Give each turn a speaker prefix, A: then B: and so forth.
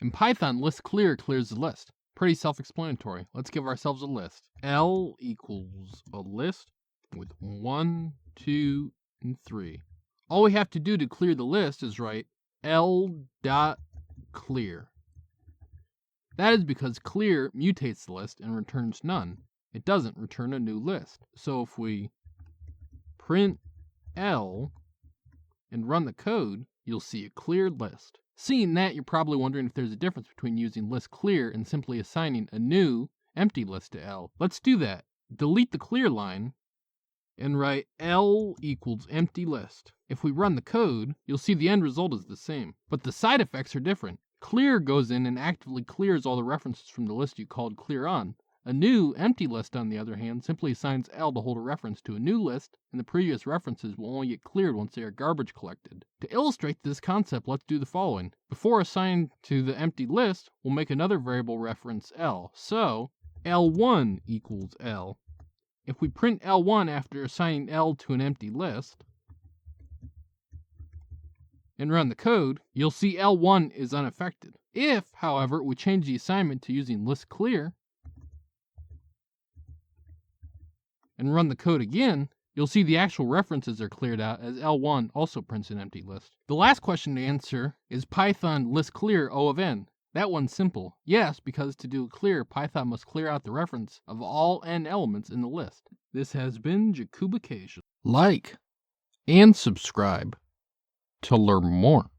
A: In Python, list clear clears the list. Pretty self-explanatory. Let's give ourselves a list. L equals a list with 1, 2, and 3. All we have to do to clear the list is write L.clear. That is because clear mutates the list and returns none. It doesn't return a new list. So if we print L and run the code, you'll see a cleared list. Seeing that, you're probably wondering if there's a difference between using list clear and simply assigning a new empty list to L. Let's do that. Delete the clear line and write L equals empty list. If we run the code, you'll see the end result is the same, but the side effects are different. Clear goes in and actively clears all the references from the list you called clear on. A new empty list, on the other hand, simply assigns L to hold a reference to a new list, and the previous references will only get cleared once they are garbage collected. To illustrate this concept, let's do the following. Before assigning to the empty list, we'll make another variable reference L. So, L1 equals L. If we print L1 after assigning L to an empty list, and run the code, you'll see L1 is unaffected. If, however, we change the assignment to using list clear, and run the code again, you'll see the actual references are cleared out as L1 also prints an empty list. The last question to answer is Python list clear O of n. That one's simple. Yes, because to do clear, Python must clear out the reference of all n elements in the list. This has been Jakubication. Like and subscribe to learn more.